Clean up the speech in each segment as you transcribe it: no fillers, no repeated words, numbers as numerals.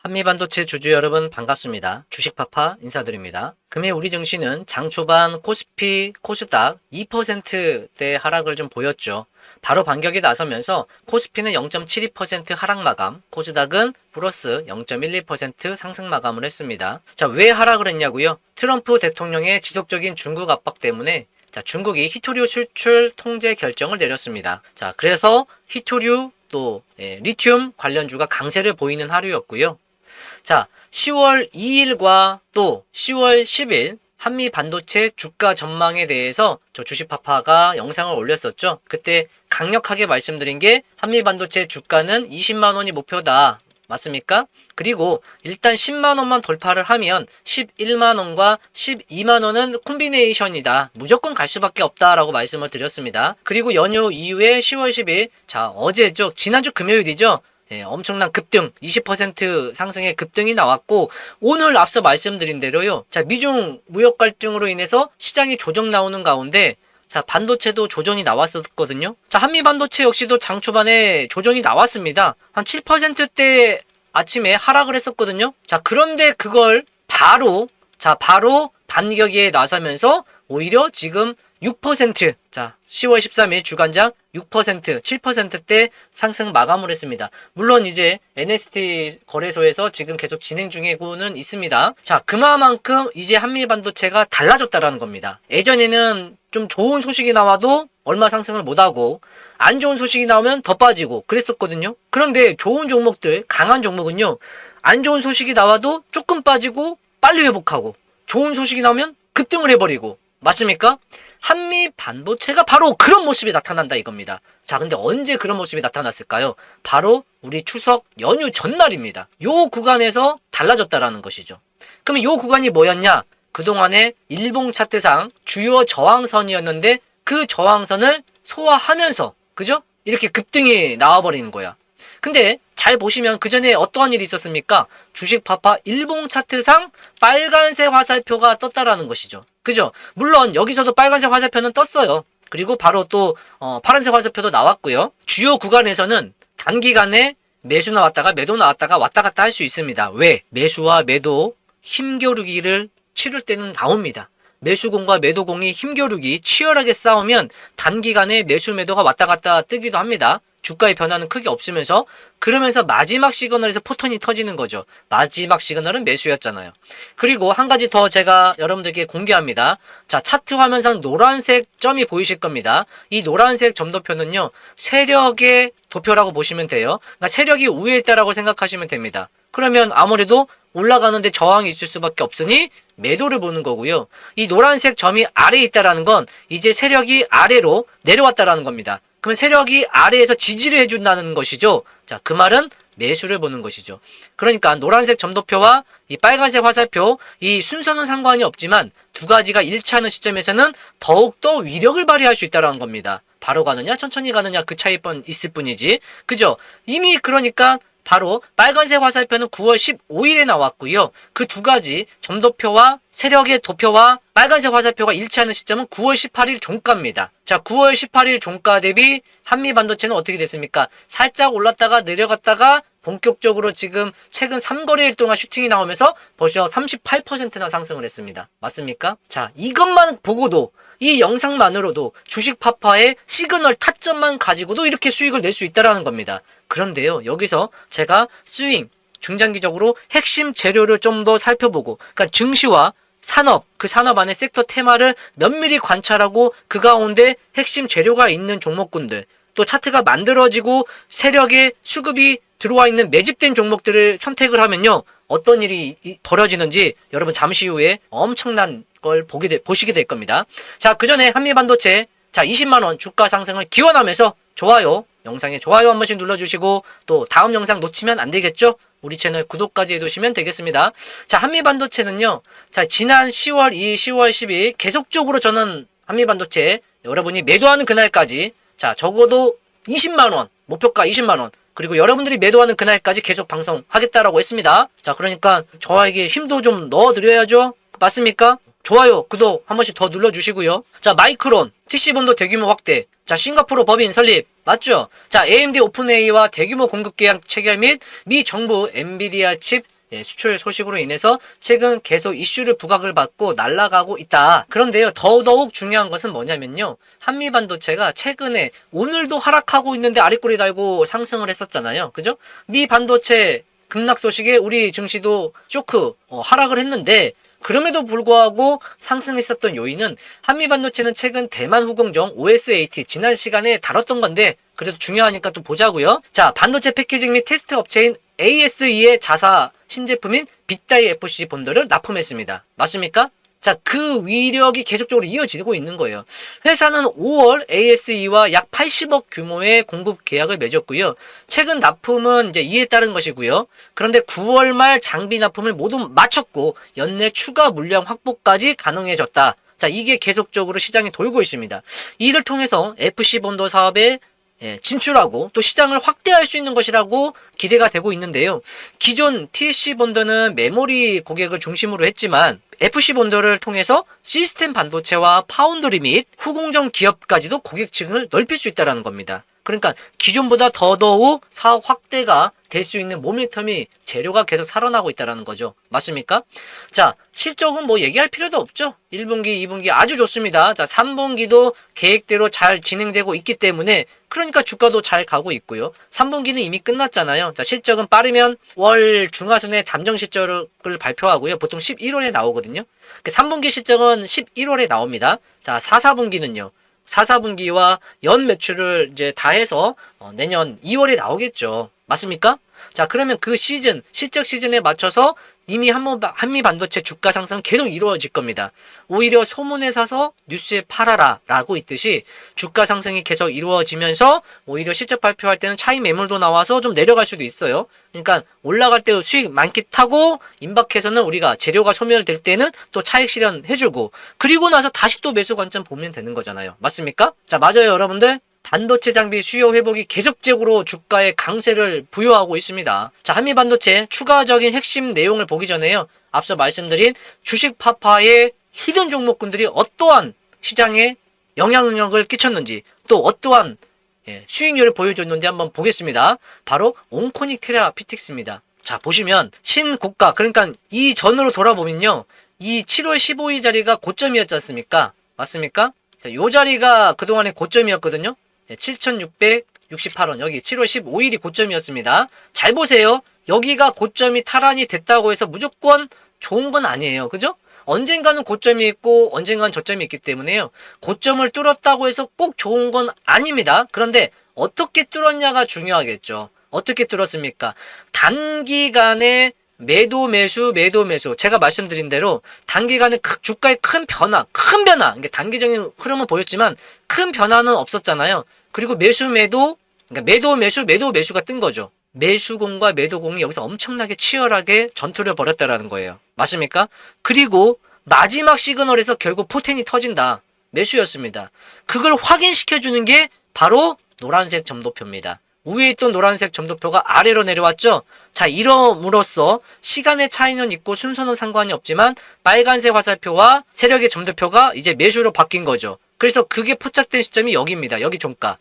한미반도체 주주 여러분 반갑습니다. 주식파파 인사드립니다. 금일 우리 증시는 장 초반 코스피, 코스닥 2%대 하락을 좀 보였죠. 바로 반격이 나서면서 코스피는 0.72% 하락 마감, 코스닥은 플러스 0.12% 상승 마감을 했습니다. 자, 왜 하락을 했냐고요? 트럼프 대통령의 지속적인 중국 압박 때문에 중국이 히토류 수출 통제 결정을 내렸습니다. 자, 그래서 히토류 또 리튬 관련주가 강세를 보이는 하루였고요. 자, 10월 2일과 또 10월 10일 한미 반도체 주가 전망에 대해서 저 주식파파가 영상을 올렸었죠. 그때 강력하게 말씀드린 게 한미 반도체 주가는 20만 원이 목표다. 맞습니까? 그리고 일단 10만 원만 돌파를 하면 11만 원과 12만 원은 콤비네이션이다. 무조건 갈 수밖에 없다라고 말씀을 드렸습니다. 그리고 연휴 이후에 10월 10일, 자, 어제죠. 지난주 금요일이죠. 엄청난 급등, 20% 상승의 급등이 나왔고, 오늘 앞서 말씀드린 대로요. 자, 미중 무역 갈등으로 인해서 시장이 조정 나오는 가운데, 자, 반도체도 조정이 나왔었거든요. 자, 한미 반도체 역시도 장 초반에 조정이 나왔습니다. 한 7%대 아침에 하락을 했었거든요. 자, 그런데 그걸 바로 반격에 나서면서 오히려 지금 6%, 자, 10월 13일 주간장 6%, 7%대 상승 마감을 했습니다. 물론 이제 NST 거래소에서 지금 계속 진행 중이고는 있습니다. 자, 그만큼 이제 한미 반도체가 달라졌다라는 겁니다. 예전에는 좀 좋은 소식이 나와도 얼마 상승을 못하고 안 좋은 소식이 나오면 더 빠지고 그랬었거든요. 그런데 좋은 종목들, 강한 종목은요, 안 좋은 소식이 나와도 조금 빠지고 빨리 회복하고 좋은 소식이 나오면 급등을 해버리고, 맞습니까? 한미 반도체가 바로 그런 모습이 나타난다 이겁니다. 자, 근데 언제 그런 모습이 나타났을까요? 바로 우리 추석 연휴 전날입니다. 요 구간에서 달라졌다라는 것이죠. 그럼 요 구간이 뭐였냐? 그동안의 일봉 차트상 주요 저항선이었는데 그 저항선을 소화하면서, 그죠? 이렇게 급등이 나와버리는 거야. 근데 잘 보시면 그 전에 어떠한 일이 있었습니까? 주식파파 일봉 차트상 빨간색 화살표가 떴다라는 것이죠. 그죠? 물론 여기서도 빨간색 화살표는 떴어요. 그리고 바로 또 파란색 화살표도 나왔고요. 주요 구간에서는 단기간에 매수 나왔다가 매도 나왔다가 왔다 갔다 할 수 있습니다. 왜? 매수와 매도 힘겨루기를 치를 때는 나옵니다. 매수공과 매도공이 힘겨루기 치열하게 싸우면 단기간에 매수 매도가 왔다 갔다 뜨기도 합니다. 주가의 변화는 크게 없으면서, 그러면서 마지막 시그널에서 포턴이 터지는 거죠. 마지막 시그널은 매수였잖아요. 그리고 한 가지 더 제가 여러분들께 공개합니다. 자, 차트 화면상 노란색 점이 보이실 겁니다. 이 노란색 점도표는요, 세력의 도표라고 보시면 돼요. 그러니까 세력이 우위에 있다라고 생각하시면 됩니다. 그러면 아무래도 올라가는데 저항이 있을 수밖에 없으니 매도를 보는 거고요. 이 노란색 점이 아래에 있다라는 건 이제 세력이 아래로 내려왔다라는 겁니다. 그러면 세력이 아래에서 지지를 해준다는 것이죠. 자, 그 말은 매수를 보는 것이죠. 그러니까 노란색 점도표와 이 빨간색 화살표, 이 순서는 상관이 없지만 두 가지가 일치하는 시점에서는 더욱더 위력을 발휘할 수 있다는 겁니다. 바로 가느냐 천천히 가느냐 그 차이뿐 있을 뿐이지. 그죠? 이미 그러니까 바로 빨간색 화살표는 9월 15일에 나왔고요. 그 두 가지 점도표와 세력의 도표와 빨간색 화살표가 일치하는 시점은 9월 18일 종가입니다. 자, 9월 18일 종가 대비 한미 반도체는 어떻게 됐습니까? 살짝 올랐다가 내려갔다가 본격적으로 지금 최근 3거래일 동안 슈팅이 나오면서 벌써 38%나 상승을 했습니다. 맞습니까? 자, 이것만 보고도, 이 영상만으로도 주식파파의 시그널 타점만 가지고도 이렇게 수익을 낼 수 있다는 겁니다. 그런데요, 여기서 제가 스윙, 중장기적으로 핵심 재료를 좀 더 살펴보고, 그러니까 증시와 산업, 그 산업 안에 섹터 테마를 면밀히 관찰하고 그 가운데 핵심 재료가 있는 종목군들, 또 차트가 만들어지고 세력의 수급이 들어와 있는 매집된 종목들을 선택을 하면요, 어떤 일이 벌어지는지 여러분 잠시 후에 엄청난 걸 보시게 될 겁니다. 자, 그 전에 한미반도체, 자, 20만원 주가 상승을 기원하면서 좋아요, 영상에 좋아요 한 번씩 눌러주시고, 또 다음 영상 놓치면 안 되겠죠? 우리 채널 구독까지 해두시면 되겠습니다. 자, 한미반도체는요, 자, 지난 10월 2일, 10월 10일 계속적으로 저는 한미반도체 여러분이 매도하는 그날까지, 자, 적어도 20만원, 목표가 20만원, 그리고 여러분들이 매도하는 그날까지 계속 방송하겠다라고 했습니다. 자, 그러니까 저에게 힘도 좀 넣어드려야죠. 맞습니까? 좋아요, 구독 한 번씩 더 눌러주시고요. 자, 마이크론, TC본도 대규모 확대. 자, 싱가포르 법인 설립. 맞죠? 자, AMD 오픈AI와 대규모 공급 계약 체결 및 미 정부 엔비디아 칩 수출 소식으로 인해서 최근 계속 이슈를 부각을 받고 날아가고 있다. 그런데요, 더더욱 중요한 것은 뭐냐면요, 한미 반도체가 최근에 오늘도 하락하고 있는데 아랫꼬리 달고 상승을 했었잖아요. 그죠? 미 반도체 급락 소식에 우리 증시도 쇼크 하락을 했는데, 그럼에도 불구하고 상승했었던 요인은 한미 반도체는 최근 대만 후공정 OSAT 지난 시간에 다뤘던 건데 그래도 중요하니까 또 보자고요. 자, 반도체 패키징 및 테스트 업체인 ASE의 자사 신제품인 빅다이 FC 본더를 납품했습니다. 맞습니까? 자, 그 위력이 계속적으로 이어지고 있는 거예요. 회사는 5월 ASE와 약 80억 규모의 공급 계약을 맺었고요. 최근 납품은 이제 이에 따른 것이고요. 그런데 9월 말 장비 납품을 모두 마쳤고 연내 추가 물량 확보까지 가능해졌다. 자, 이게 계속적으로 시장에 돌고 있습니다. 이를 통해서 FC 본더 사업에 진출하고 또 시장을 확대할 수 있는 것이라고 기대가 되고 있는데요. 기존 TSC 본더는 메모리 고객을 중심으로 했지만 FC 본더를 통해서 시스템 반도체와 파운드리 및 후공정 기업까지도 고객층을 넓힐 수 있다는 겁니다. 그러니까 기존보다 더더욱 사업 확대가 될 수 있는 모멘텀이 재료가 계속 살아나고 있다는 거죠. 맞습니까? 자, 실적은 뭐 얘기할 필요도 없죠. 1분기, 2분기 아주 좋습니다. 자, 3분기도 계획대로 잘 진행되고 있기 때문에 그러니까 주가도 잘 가고 있고요. 3분기는 이미 끝났잖아요. 자, 실적은 빠르면 월 중하순에 잠정 실적을 발표하고요. 보통 11월에 나오거든요. 3분기 실적은 11월에 나옵니다. 자, 4, 4분기는요. 4, 4분기와 연 매출을 이제 다 해서 내년 2월에 나오겠죠. 맞습니까? 자, 그러면 그 시즌, 실적 시즌에 맞춰서 이미 한미 반도체 주가 상승은 계속 이루어질 겁니다. 오히려 소문에 사서 뉴스에 팔아라 라고 있듯이 주가 상승이 계속 이루어지면서 오히려 실적 발표할 때는 차익 매물도 나와서 좀 내려갈 수도 있어요. 그러니까 올라갈 때 수익 많게 타고 임박해서는 우리가 재료가 소멸될 때는 또 차익 실현해주고 그리고 나서 다시 또 매수 관점 보면 되는 거잖아요. 맞습니까? 자, 맞아요, 여러분들. 반도체 장비 수요 회복이 계속적으로 주가에 강세를 부여하고 있습니다. 자, 한미 반도체 추가적인 핵심 내용을 보기 전에요. 앞서 말씀드린 주식 파파의 히든 종목군들이 어떠한 시장에 영향력을 끼쳤는지 또 어떠한 수익률을 보여줬는지 한번 보겠습니다. 바로 온코닉 테라피틱스입니다. 자, 보시면 신고가, 그러니까 이 전으로 돌아보면요. 이 7월 15일 자리가 고점이었지 않습니까? 맞습니까? 자, 요 자리가 그동안의 고점이었거든요. 7,668원. 여기 7월 15일이 고점이었습니다. 잘 보세요. 여기가 고점이 탈환이 됐다고 해서 무조건 좋은 건 아니에요. 그죠? 언젠가는 고점이 있고 언젠가는 저점이 있기 때문에요. 고점을 뚫었다고 해서 꼭 좋은 건 아닙니다. 그런데 어떻게 뚫었냐가 중요하겠죠. 어떻게 뚫었습니까? 단기간에 매도 매수 제가 말씀드린 대로 단기간에 주가의 큰 변화 그러니까 단기적인 흐름은 보였지만 큰 변화는 없었잖아요. 그리고 그러니까 매도 매수가 뜬 거죠. 매수공과 매도공이 여기서 엄청나게 치열하게 전투를 벌였다라는 거예요. 맞습니까? 그리고 마지막 시그널에서 결국 포텐이 터진다. 매수였습니다. 그걸 확인시켜주는 게 바로 노란색 점도표입니다. 위에 있던 노란색 점도표가 아래로 내려왔죠. 자, 이러므로써 시간의 차이는 있고 순서는 상관이 없지만 빨간색 화살표와 세력의 점도표가 이제 매수로 바뀐 거죠. 그래서 그게 포착된 시점이 여기입니다. 여기 종가.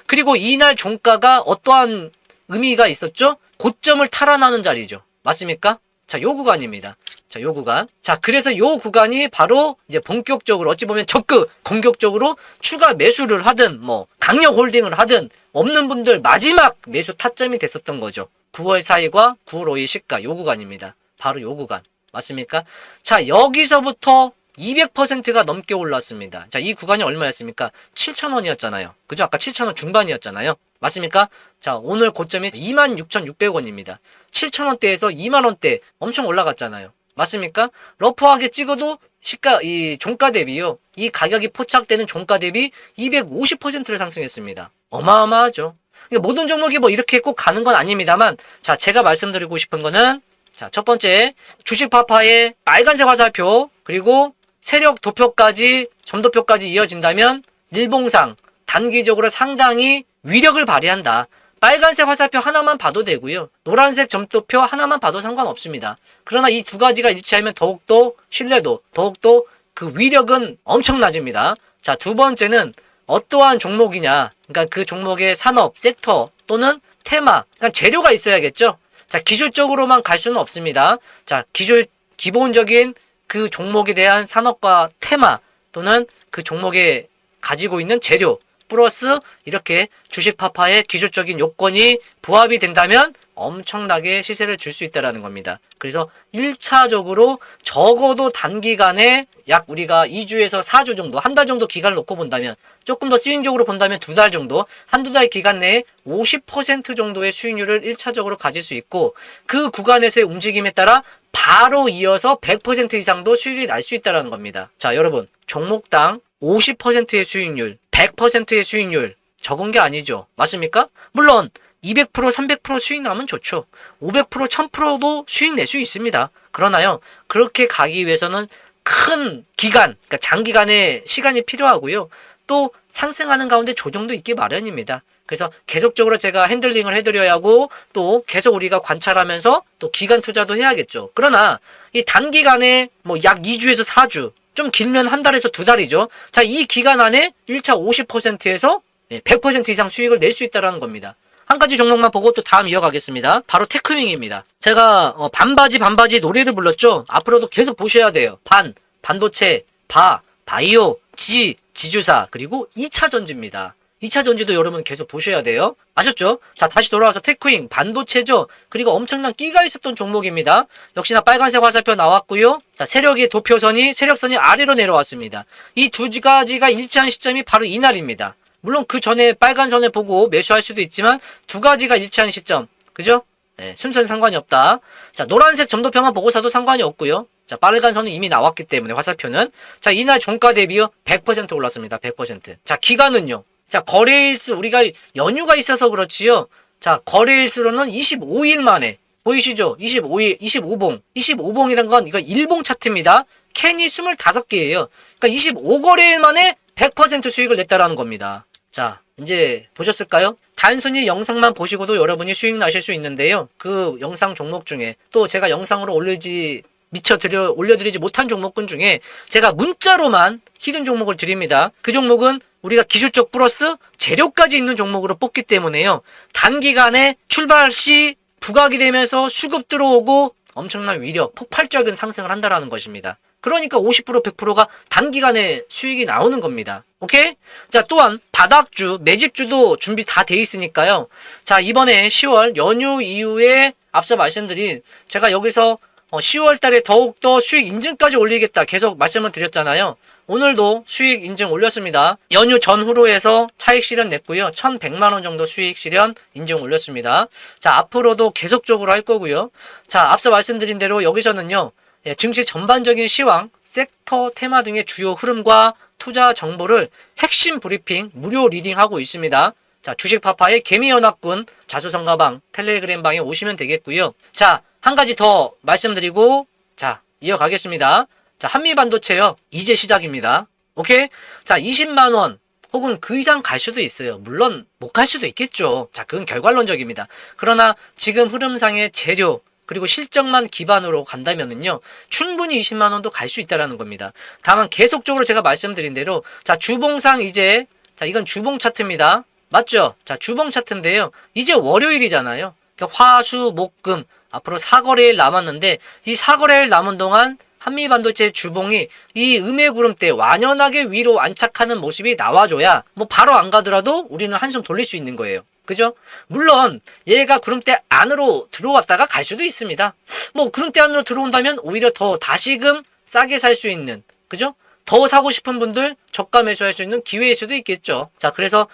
그리고 이날 종가가 어떠한 의미가 있었죠? 고점을 탈환하는 자리죠. 맞습니까? 자, 요 구간입니다. 자, 요 구간. 자, 그래서 요 구간이 바로 이제 본격적으로 어찌 보면 적극 공격적으로 추가 매수를 하든 뭐 강력 홀딩을 하든 없는 분들 마지막 매수 타점이 됐었던 거죠. 9월 4일과 9월 5일 시가 요 구간입니다. 바로 요 구간. 맞습니까? 자, 여기서부터 200%가 넘게 올랐습니다. 자, 이 구간이 얼마였습니까? 7,000원이었잖아요. 그죠? 아까 7,000원 중반이었잖아요. 맞습니까? 자, 오늘 고점이 26,600원입니다. 7,000원대에서 2만원대 엄청 올라갔잖아요. 맞습니까? 러프하게 찍어도 이 종가 대비요. 이 가격이 포착되는 종가 대비 250%를 상승했습니다. 어마어마하죠. 그러니까 모든 종목이 뭐 이렇게 꼭 가는 건 아닙니다만, 자, 제가 말씀드리고 싶은 거는, 자, 첫 번째, 주식 파파의 빨간색 화살표, 그리고 세력 도표까지, 점도표까지 이어진다면, 일봉상, 단기적으로 상당히 위력을 발휘한다. 빨간색 화살표 하나만 봐도 되고요. 노란색 점도표 하나만 봐도 상관없습니다. 그러나 이 두 가지가 일치하면 더욱더 신뢰도, 더욱더 그 위력은 엄청나집니다. 자, 두 번째는 어떠한 종목이냐. 그러니까 그 종목의 산업, 섹터 또는 테마, 그러니까 재료가 있어야겠죠. 자, 기술적으로만 갈 수는 없습니다. 자, 기본적인 그 종목에 대한 산업과 테마 또는 그 종목에 가지고 있는 재료 플러스 이렇게 주식 파파의 기술적인 요건이 부합이 된다면 엄청나게 시세를 줄 수 있다는 겁니다. 그래서 1차적으로 적어도 단기간에 약 우리가 2주에서 4주 정도, 한 달 정도 기간을 놓고 본다면 조금 더 수익적으로 본다면 2달 정도, 한두 달 기간 내에 50% 정도의 수익률을 1차적으로 가질 수 있고 그 구간에서의 움직임에 따라 바로 이어서 100% 이상도 수익이 날 수 있다는 겁니다. 자, 여러분 종목당 50%의 수익률 100%의 수익률 적은 게 아니죠. 맞습니까? 물론 200%, 300% 수익 나면 좋죠. 500%, 1000%도 수익 낼 수 있습니다. 그러나요, 그렇게 가기 위해서는 큰 기간, 그러니까 장기간의 시간이 필요하고요. 또 상승하는 가운데 조정도 있기 마련입니다. 그래서 계속적으로 제가 핸들링을 해드려야 하고 또 계속 우리가 관찰하면서 또 기간 투자도 해야겠죠. 그러나 이 단기간에 뭐 약 2주에서 4주 좀 길면 한 달에서 2달이죠. 자, 이 기간 안에 1차 50%에서 100% 이상 수익을 낼 수 있다는 겁니다. 한 가지 종목만 보고 또 다음 이어가겠습니다. 바로 테크윙입니다. 제가 반바지 노래를 불렀죠. 앞으로도 계속 보셔야 돼요. 반도체, 바이오, 지주사 그리고 2차 전지입니다. 2차 전지도 여러분 계속 보셔야 돼요. 아셨죠? 자, 다시 돌아와서 테크윙, 반도체죠. 그리고 엄청난 끼가 있었던 종목입니다. 역시나 빨간색 화살표 나왔고요. 자, 세력선이 아래로 내려왔습니다. 이 두 가지가 일치한 시점이 바로 이날입니다. 물론 그 전에 빨간 선을 보고 매수할 수도 있지만 두 가지가 일치한 시점. 그죠? 네, 순서는 상관이 없다. 자, 노란색 점도표만 보고 사도 상관이 없고요. 자, 빨간 선은 이미 나왔기 때문에 화살표는. 자, 이날 종가 대비요 100% 올랐습니다. 100%. 자, 기간은요. 자, 거래일수 우리가 연휴가 있어서 그렇지요. 자, 거래일수로는 25일 만에 보이시죠? 25봉이란 건 이거 일봉 차트입니다. 캔이 25개예요. 그러니까 25거래일 만에 100% 수익을 냈다라는 겁니다. 자, 이제 보셨을까요? 단순히 영상만 보시고도 여러분이 수익 나실 수 있는데요. 그 영상 종목 중에 또 제가 영상으로 올려드리지 못한 종목군 중에 제가 문자로만 히든 종목을 드립니다. 그 종목은 우리가 기술적 플러스 재료까지 있는 종목으로 뽑기 때문에요. 단기간에 출발 시 부각이 되면서 수급 들어오고 엄청난 위력, 폭발적인 상승을 한다라는 것입니다. 그러니까 50%, 100%가 단기간에 수익이 나오는 겁니다. 오케이? 자, 또한 바닥주, 매집주도 준비 다 돼 있으니까요. 자, 이번에 10월 연휴 이후에 앞서 말씀드린 제가 여기서 10월 달에 더욱더 수익 인증까지 올리겠다 계속 말씀을 드렸잖아요. 오늘도 수익 인증 올렸습니다. 연휴 전후로 해서 차익 실현 냈고요. 1100만원 정도 수익 실현 인증 올렸습니다. 자, 앞으로도 계속적으로 할 거고요. 자, 앞서 말씀드린 대로 여기서는요. 증시 전반적인 시황, 섹터 테마 등의 주요 흐름과 투자 정보를 핵심 브리핑 무료 리딩하고 있습니다. 자, 주식파파의 개미연합군 자수성가방 텔레그램방에 오시면 되겠고요. 자, 한 가지 더 말씀드리고 자, 이어가겠습니다. 자, 한미반도체요. 이제 시작입니다. 오케이? 자, 20만원 혹은 그 이상 갈 수도 있어요. 물론 못 갈 수도 있겠죠. 자, 그건 결과론적입니다. 그러나 지금 흐름상의 재료 그리고 실적만 기반으로 간다면은요, 충분히 20만원도 갈 수 있다라는 겁니다. 다만 계속적으로 제가 말씀드린 대로 자, 주봉상 이제 자, 이건 주봉 차트입니다. 맞죠? 자, 주봉 차트인데요. 이제 월요일이잖아요. 그러니까 화, 수, 목, 금 앞으로 4거래일 남았는데 이 4거래일 남은 동안 한미반도체 주봉이 이 음의 구름대 완연하게 위로 안착하는 모습이 나와줘야 뭐 바로 안 가더라도 우리는 한숨 돌릴 수 있는 거예요. 그죠? 물론 얘가 구름대 안으로 들어왔다가 갈 수도 있습니다. 뭐 구름대 안으로 들어온다면 오히려 더 다시금 싸게 살 수 있는, 그죠? 더 사고 싶은 분들 저가 매수할 수 있는 기회일 수도 있겠죠. 자, 그래서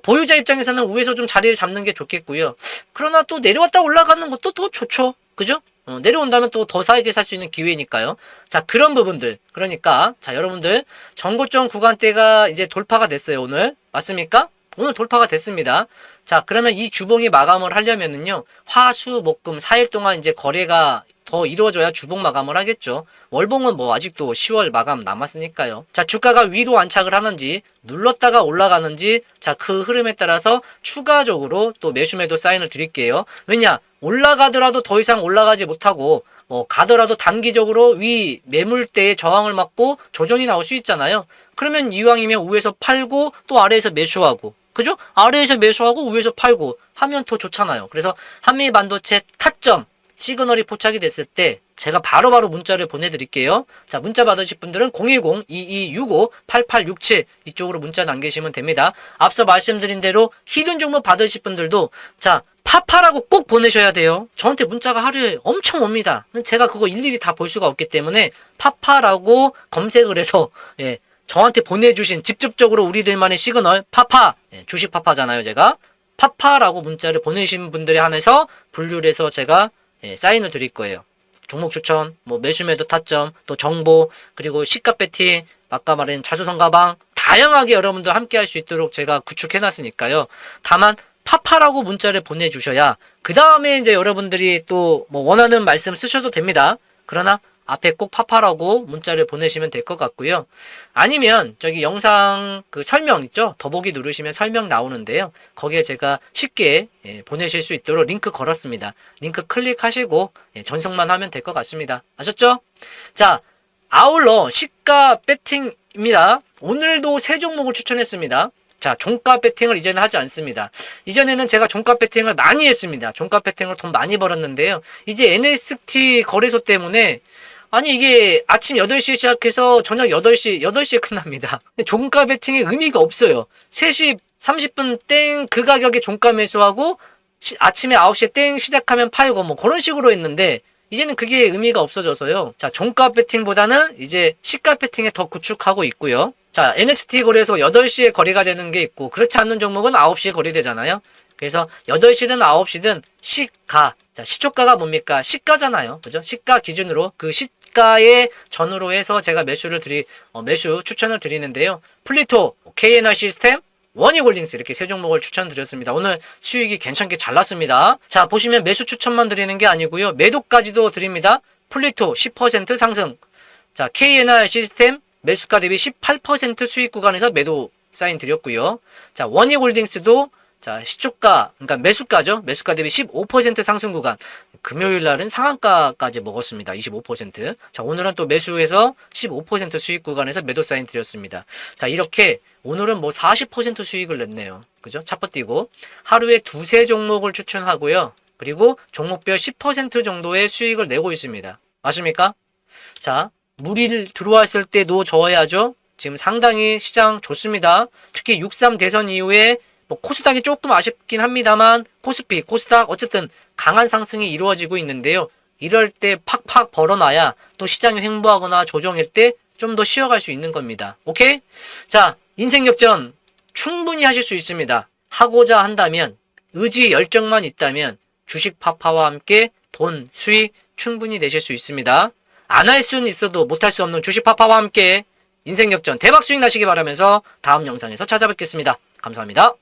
보유자 입장에서는 위에서 좀 자리를 잡는 게 좋겠고요. 그러나 또 내려왔다 올라가는 것도 더 좋죠. 그죠? 내려온다면 또 더 싸게 살 수 있는 기회니까요. 자, 그런 부분들. 그러니까 자, 여러분들 전고점 구간대가 이제 돌파가 됐어요. 오늘. 맞습니까? 오늘 돌파가 됐습니다. 자, 그러면 이 주봉이 마감을 하려면은요, 화, 수, 목, 금 4일 동안 이제 거래가 더 이루어져야 주봉 마감을 하겠죠. 월봉은 뭐 아직도 10월 마감 남았으니까요. 자, 주가가 위로 안착을 하는지 눌렀다가 올라가는지 자, 그 흐름에 따라서 추가적으로 또 매수매도 사인을 드릴게요. 왜냐? 올라가더라도 더 이상 올라가지 못하고 가더라도 단기적으로 위 매물대의 저항을 맞고 조정이 나올 수 있잖아요. 그러면 이왕이면 위에서 팔고 또 아래에서 매수하고, 그죠? 아래에서 매수하고 위에서 팔고 하면 더 좋잖아요. 그래서 한미 반도체 타점 시그널이 포착이 됐을 때 제가 바로바로 문자를 보내드릴게요. 자, 문자 받으실 분들은 010-2265-8867 이쪽으로 문자 남기시면 됩니다. 앞서 말씀드린 대로 히든 종목 받으실 분들도 자, 파파라고 꼭 보내셔야 돼요. 저한테 문자가 하루에 엄청 옵니다. 제가 그거 일일이 다 볼 수가 없기 때문에 파파라고 검색을 해서 예, 저한테 보내주신 직접적으로 우리들만의 시그널 파파, 예, 주식 파파잖아요. 제가 파파라고 문자를 보내신 분들에 한해서 분류를 해서 제가 예, 사인을 드릴 거예요. 종목 추천, 뭐 매수매도 타점, 또 정보, 그리고 시가 배팅, 아까 말한 자수성 가방 다양하게 여러분들 함께 할 수 있도록 제가 구축해 놨으니까요. 다만 파파라고 문자를 보내주셔야 그 다음에 이제 여러분들이 또 뭐 원하는 말씀 쓰셔도 됩니다. 그러나 앞에 꼭 파파라고 문자를 보내시면 될 것 같고요. 아니면 저기 영상 그 설명 있죠? 더보기 누르시면 설명 나오는데요. 거기에 제가 쉽게 보내실 수 있도록 링크 걸었습니다. 링크 클릭하시고 전송만 하면 될 것 같습니다. 아셨죠? 자, 아울러 시가 배팅입니다. 오늘도 세 종목을 추천했습니다. 자, 종가 배팅을 이제는 하지 않습니다. 이전에는 제가 종가 배팅을 많이 했습니다. 종가 배팅을 돈 많이 벌었는데요. 이제 NST 거래소 때문에 아니 이게 아침 8시에 시작해서 저녁 8시에 끝납니다. 종가 배팅의 의미가 없어요. 3시 30분 땡 그 가격에 종가 매수하고 아침에 9시에 땡 시작하면 팔고 뭐 그런 식으로 했는데 이제는 그게 의미가 없어져서요. 자, 종가 배팅보다는 이제 시가 배팅에 더 구축하고 있고요. 자, NST 거래소 8시에 거래가 되는 게 있고 그렇지 않는 종목은 9시에 거래되잖아요. 그래서 8시든 9시든 시가. 자, 시초가가 뭡니까? 시가잖아요. 그죠? 시가 기준으로 그 시가의 전후로 해서 제가 매수 추천을 드리는데요. 플리토, KNR 시스템, 원익홀딩스 이렇게 세 종목을 추천드렸습니다. 오늘 수익이 괜찮게 잘 났습니다. 자, 보시면 매수 추천만 드리는 게 아니고요. 매도까지도 드립니다. 플리토 10% 상승. 자, KNR 시스템 매수가 대비 18% 수익 구간에서 매도 사인 드렸고요. 자, 원익홀딩스도 자, 시초가, 그러니까 매수가죠. 매수가 대비 15% 상승 구간. 금요일 날은 상한가까지 먹었습니다. 25%. 자, 오늘은 또 매수해서 15% 수익 구간에서 매도 사인 드렸습니다. 자, 이렇게 오늘은 뭐 40% 수익을 냈네요. 그죠? 차퍼 띄고 하루에 두세 종목을 추천하고요. 그리고 종목별 10% 정도의 수익을 내고 있습니다. 아십니까? 자, 물이 들어왔을 때 노 저어야죠. 지금 상당히 시장 좋습니다. 특히 6.3 대선 이후에 뭐 코스닥이 조금 아쉽긴 합니다만 코스피, 코스닥 어쨌든 강한 상승이 이루어지고 있는데요. 이럴 때 팍팍 벌어놔야 또 시장이 횡보하거나 조정일 때 좀 더 쉬어갈 수 있는 겁니다. 오케이? 자, 인생 역전 충분히 하실 수 있습니다. 하고자 한다면 의지 열정만 있다면 주식 파파와 함께 돈, 수익 충분히 내실 수 있습니다. 안 할 수는 있어도 못할 수 없는 주식 파파와 함께 인생 역전 대박 수익 나시기 바라면서 다음 영상에서 찾아뵙겠습니다. 감사합니다.